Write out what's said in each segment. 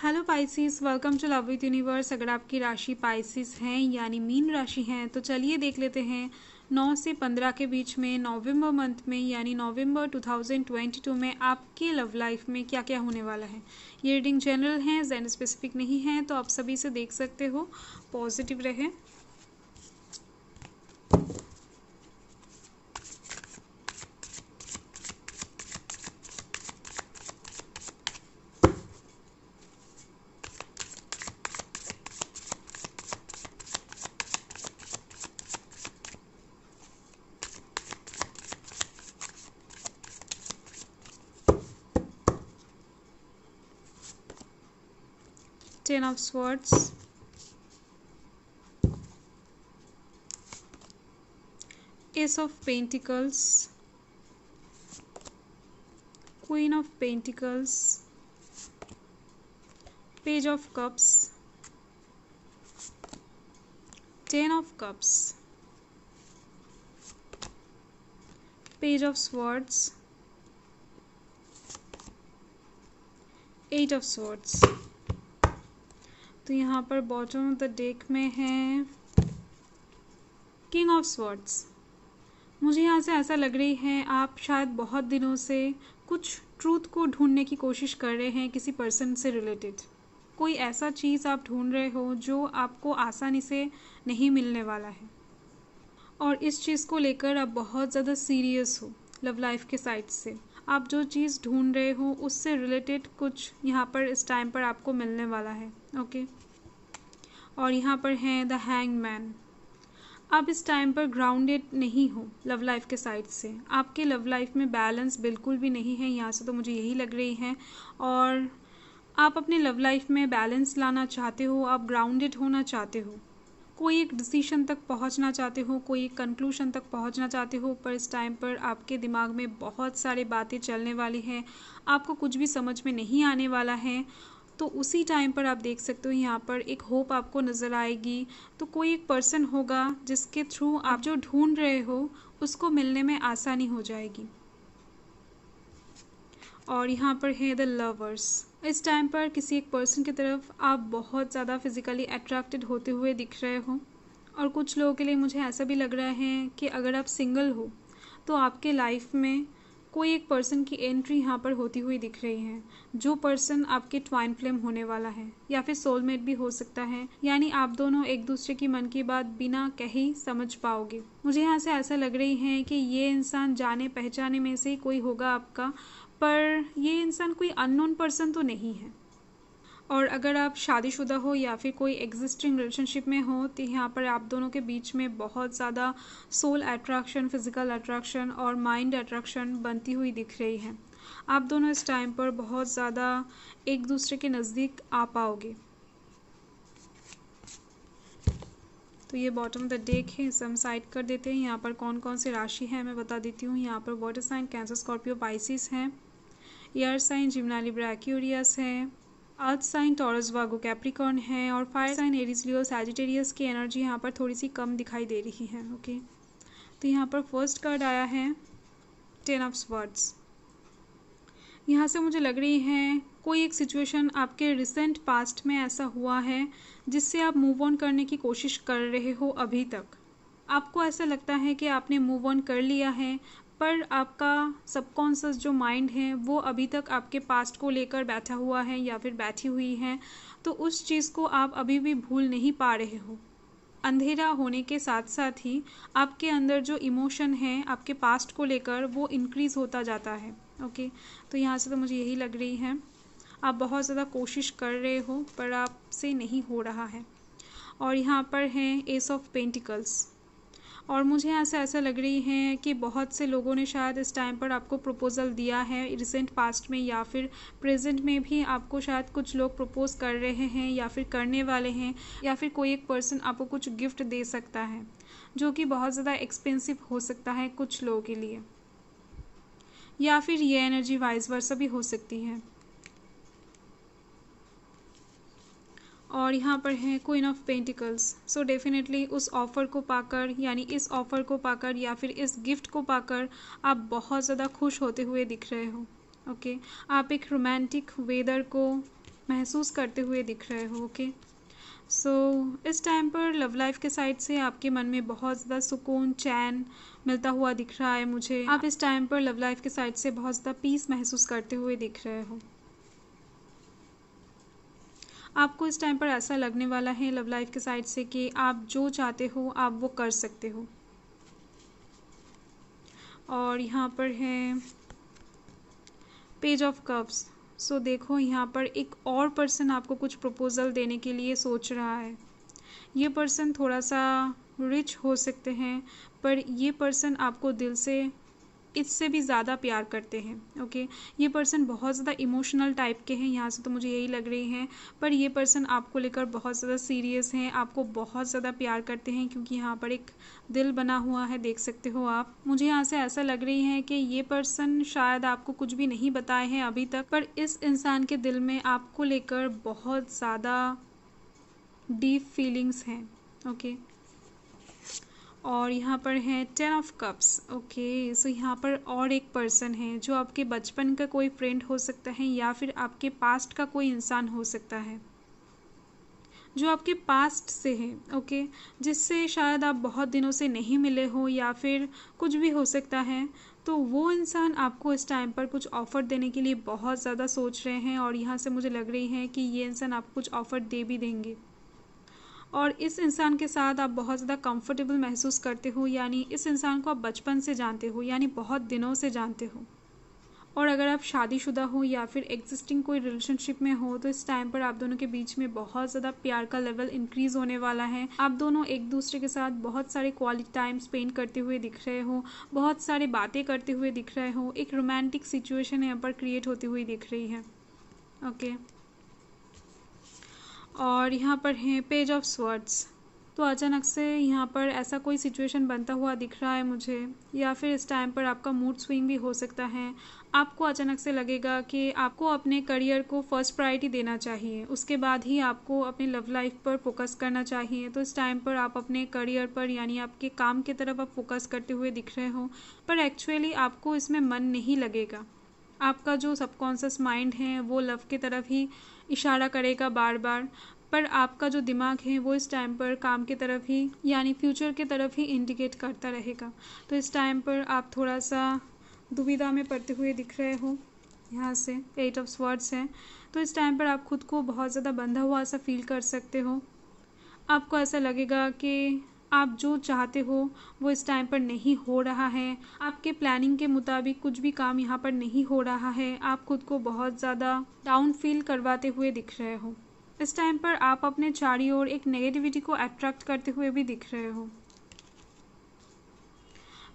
Hello Pisces, welcome to love with universe. अगर आपकी राशि पाइसिस हैं यानी मीन राशि हैं तो चलिए देख लेते हैं 9 से 15 के बीच में नवंबर मंथ में यानी नवंबर 2022 में आपके लव लाइफ में क्या क्या होने वाला है। ये रीडिंग जनरल है, जेंडर स्पेसिफिक नहीं है, तो आप सभी से देख सकते हो। पॉजिटिव रहे। Ten of Swords, Ace of Pentacles, Queen of Pentacles, Page of Cups, Ten of Cups, Page of Swords, Eight of Swords। तो यहाँ पर बॉटम ऑफ द डेक में है किंग ऑफ स्वॉर्ड्स। मुझे यहाँ से ऐसा लग रही है आप शायद बहुत दिनों से कुछ ट्रूथ को ढूंढने की कोशिश कर रहे हैं किसी पर्सन से रिलेटेड। कोई ऐसा चीज़ आप ढूंढ रहे हो जो आपको आसानी से नहीं मिलने वाला है, और इस चीज़ को लेकर आप बहुत ज़्यादा सीरियस हो लव लाइफ के साइड से। आप जो चीज़ ढूंढ रहे हो उससे रिलेटेड कुछ यहाँ पर इस टाइम पर आपको मिलने वाला है। ओके, और यहाँ पर है द हैंग्ड मैन। आप इस टाइम पर ग्राउंडेड नहीं हो लव लाइफ के साइड से। आपके लव लाइफ में बैलेंस बिल्कुल भी नहीं है, यहाँ से तो मुझे यही लग रही है। और आप अपने लव लाइफ में बैलेंस लाना चाहते हो, आप ग्राउंडेड होना चाहते हो, कोई एक डिसीजन तक पहुंचना चाहते हो, कोई एक कंक्लूजन तक पहुंचना चाहते हो। पर इस टाइम पर आपके दिमाग में बहुत सारी बातें चलने वाली हैं, आपको कुछ भी समझ में नहीं आने वाला है। तो उसी टाइम पर आप देख सकते हो यहाँ पर एक होप आपको नज़र आएगी। तो कोई एक पर्सन होगा जिसके थ्रू आप जो ढूंढ रहे हो उसको मिलने में आसानी हो जाएगी। और यहाँ पर है द लवर्स। इस टाइम पर किसी एक पर्सन की तरफ आप बहुत ज़्यादा फिजिकली अट्रैक्टेड होते हुए दिख रहे हो। और कुछ लोगों के लिए मुझे ऐसा भी लग रहा है कि अगर आप सिंगल हो तो आपके लाइफ में कोई एक पर्सन की एंट्री यहाँ पर होती हुई दिख रही है, जो पर्सन आपके ट्वाइन फ्लेम होने वाला है या फिर सोलमेट भी हो सकता है। यानी आप दोनों एक दूसरे की मन की बात बिना कहे समझ पाओगे। मुझे यहाँ से ऐसा लग रही है कि ये इंसान जाने पहचाने में से ही कोई होगा आपका, पर ये इंसान कोई अननोन पर्सन तो नहीं है। और अगर आप शादीशुदा हो या फिर कोई एग्जिस्टिंग रिलेशनशिप में हो तो यहाँ पर आप दोनों के बीच में बहुत ज़्यादा सोल अट्रैक्शन, फिजिकल अट्रैक्शन और माइंड अट्रैक्शन बनती हुई दिख रही है। आप दोनों इस टाइम पर बहुत ज़्यादा एक दूसरे के नज़दीक आ पाओगे। तो ये बॉटम द डेक है, इसे हम साइड कर देते हैं। यहाँ पर कौन कौन सी राशि है मैं बता देती हूँ। यहाँ पर water sign Cancer, Scorpio, Pisces हैं। Air sign Gemini, Libra, Aquarius है। Earth sign Taurus, Virgo, Capricorn है। और fire sign Aries, Leo, Sagittarius की एनर्जी यहाँ पर थोड़ी सी कम दिखाई दे रही है। ओके, तो यहाँ पर फर्स्ट कार्ड आया है टेन ऑफ स्वॉर्ड्स। यहाँ से मुझे लग रही है कोई एक सिचुएशन आपके रिसेंट पास्ट में ऐसा हुआ है जिससे आप मूव ऑन करने की कोशिश कर रहे हो। अभी तक आपको ऐसा लगता है कि आपने मूव ऑन कर लिया है, पर आपका सबकॉन्शियस जो माइंड है वो अभी तक आपके पास्ट को लेकर बैठा हुआ है या फिर बैठी हुई है। तो उस चीज़ को आप अभी भी भूल नहीं पा रहे हो। अंधेरा होने के साथ साथ ही आपके अंदर जो इमोशन है आपके पास्ट को लेकर वो इंक्रीज़ होता जाता है। ओके, तो यहाँ से तो मुझे यही लग रही है आप बहुत ज़्यादा कोशिश कर रहे हो पर आपसे नहीं हो रहा है। और यहाँ पर है एस ऑफ पेंटिकल्स। और मुझे यहाँ से ऐसा लग रही है कि बहुत से लोगों ने शायद इस टाइम पर आपको प्रपोज़ल दिया है रिसेंट पास्ट में, या फिर प्रेजेंट में भी आपको शायद कुछ लोग प्रपोज कर रहे हैं या फिर करने वाले हैं। या फिर कोई एक पर्सन आपको कुछ गिफ्ट दे सकता है जो कि बहुत ज़्यादा एक्सपेंसिव हो सकता है कुछ लोगों के लिए, या फिर ये एनर्जी वाइस वर्सा भी हो सकती है। और यहाँ पर है queen of pentacles. So definitely उस ऑफ़र को पाकर, यानी इस ऑफ़र को पाकर या फिर इस गिफ्ट को पाकर आप बहुत ज़्यादा खुश होते हुए दिख रहे हो। ओके, आप एक रोमांटिक वेदर को महसूस करते हुए दिख रहे हो। ओके, सो इस टाइम पर लव लाइफ के साइड से आपके मन में बहुत ज़्यादा सुकून, चैन मिलता हुआ दिख रहा है मुझे। आप इस टाइम पर लव लाइफ के साइड से बहुत ज़्यादा पीस महसूस करते हुए दिख रहे हो। आपको इस टाइम पर ऐसा लगने वाला है लव लाइफ के साइड से कि आप जो चाहते हो आप वो कर सकते हो। और यहाँ पर है पेज ऑफ कप्स। सो देखो यहाँ पर एक और पर्सन आपको कुछ प्रपोजल देने के लिए सोच रहा है। ये पर्सन थोड़ा सा रिच हो सकते हैं, पर ये पर्सन आपको दिल से इससे भी ज़्यादा प्यार करते हैं। ओके, ये पर्सन बहुत ज़्यादा इमोशनल टाइप के हैं, यहाँ से तो मुझे यही लग रही हैं। पर ये पर्सन आपको लेकर बहुत ज़्यादा सीरियस हैं, आपको बहुत ज़्यादा प्यार करते हैं, क्योंकि यहाँ पर एक दिल बना हुआ है, देख सकते हो आप। मुझे यहाँ से ऐसा लग रही है कि ये पर्सन शायद आपको कुछ भी नहीं बताए हैं अभी तक, पर इस इंसान के दिल में आपको लेकर बहुत ज़्यादा डीप फीलिंग्स हैं। ओके, और यहाँ पर है 10 ऑफ कप्स। ओके, सो यहाँ पर और एक पर्सन है जो आपके बचपन का कोई फ्रेंड हो सकता है, या फिर आपके पास्ट का कोई इंसान हो सकता है जो आपके पास्ट से है। ओके, जिससे शायद आप बहुत दिनों से नहीं मिले हो, या फिर कुछ भी हो सकता है। तो वो इंसान आपको इस टाइम पर कुछ ऑफ़र देने के लिए बहुत ज़्यादा सोच रहे हैं, और यहाँ से मुझे लग रही है कि ये इंसान आपको कुछ ऑफ़र दे भी देंगे। और इस इंसान के साथ आप बहुत ज़्यादा कंफर्टेबल महसूस करते हो, यानी इस इंसान को आप बचपन से जानते हो, यानी बहुत दिनों से जानते हो। और अगर आप शादीशुदा हो या फिर एग्जिस्टिंग कोई रिलेशनशिप में हो, तो इस टाइम पर आप दोनों के बीच में बहुत ज़्यादा प्यार का लेवल इंक्रीज़ होने वाला है। आप दोनों एक दूसरे के साथ बहुत सारे क्वालिटी टाइम स्पेंड करते हुए दिख रहे हो, बहुत सारी बातें करते हुए दिख रहे हो। एक रोमांटिक सिचुएशन यहाँ पर क्रिएट होती हुई दिख रही है। ओके, और यहाँ पर है पेज ऑफ स्वॉर्ड्स। तो अचानक से यहाँ पर ऐसा कोई सिचुएशन बनता हुआ दिख रहा है मुझे, या फिर इस टाइम पर आपका मूड स्विंग भी हो सकता है। आपको अचानक से लगेगा कि आपको अपने करियर को फर्स्ट प्रायोरिटी देना चाहिए, उसके बाद ही आपको अपने लव लाइफ पर फोकस करना चाहिए। तो इस टाइम पर आप अपने करियर पर, यानी आपके काम की तरफ आप फोकस करते हुए दिख रहे हो, पर एक्चुअली आपको इसमें मन नहीं लगेगा। आपका जो सबकॉन्शियस माइंड है वो लव की तरफ ही इशारा करेगा बार बार, पर आपका जो दिमाग है वो इस टाइम पर काम की तरफ ही, यानी फ्यूचर की तरफ ही इंडिकेट करता रहेगा। तो इस टाइम पर आप थोड़ा सा दुविधा में पड़ते हुए दिख रहे हो। यहाँ से 8 ऑफ स्वॉर्ड्स है, तो इस टाइम पर आप खुद को बहुत ज़्यादा बंधा हुआ सा फील कर सकते हो। आपको ऐसा लगेगा कि आप जो चाहते हो वो इस टाइम पर नहीं हो रहा है, आपके प्लानिंग के मुताबिक कुछ भी काम यहाँ पर नहीं हो रहा है। आप खुद को बहुत ज़्यादा डाउन फील करवाते हुए दिख रहे हो। इस टाइम पर आप अपने चारों ओर एक नेगेटिविटी को अट्रैक्ट करते हुए भी दिख रहे हो।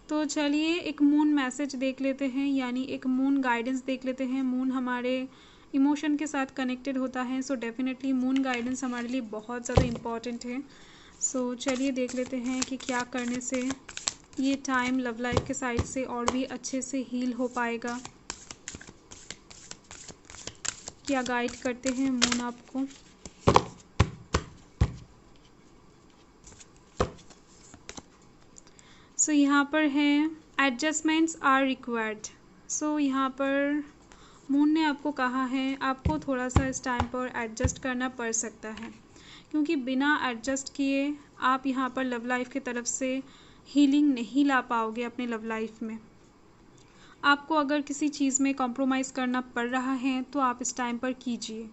तो चलिए एक मून मैसेज देख लेते हैं, यानी एक मून गाइडेंस देख लेते हैं। मून हमारे इमोशन के साथ कनेक्टेड होता है, सो डेफिनेटली मून गाइडेंस हमारे लिए बहुत ज़्यादा इम्पॉर्टेंट है। सो चलिए देख लेते हैं कि क्या करने से ये टाइम लव लाइफ के साइड से और भी अच्छे से हील हो पाएगा। क्या गाइड करते हैं मून आपको। सो यहाँ पर है एडजस्टमेंट्स आर रिक्वायर्ड। सो यहाँ पर मून ने आपको कहा है आपको थोड़ा सा इस टाइम पर एडजस्ट करना पड़ सकता है, क्योंकि बिना एडजस्ट किए आप यहाँ पर लव लाइफ की तरफ से हीलिंग नहीं ला पाओगे अपने लव लाइफ में। आपको अगर किसी चीज़ में कॉम्प्रोमाइज़ करना पड़ रहा है तो आप इस टाइम पर कीजिए।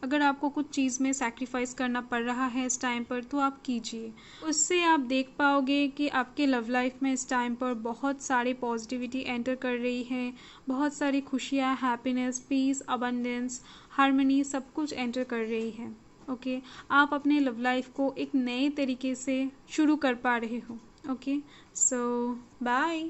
अगर आपको कुछ चीज़ में सैक्रिफाइस करना पड़ रहा है इस टाइम पर तो आप कीजिए। उससे आप देख पाओगे कि आपके लव लाइफ में इस टाइम पर बहुत सारी पॉजिटिविटी एंटर कर रही है, बहुत सारी खुशियाँ, हैप्पीनेस, पीस, अबंडेंस, हार्मनी सब कुछ एंटर कर रही है। ओके, आप अपने लव लाइफ को एक नए तरीके से शुरू कर पा रहे हो। ओके, सो बाय।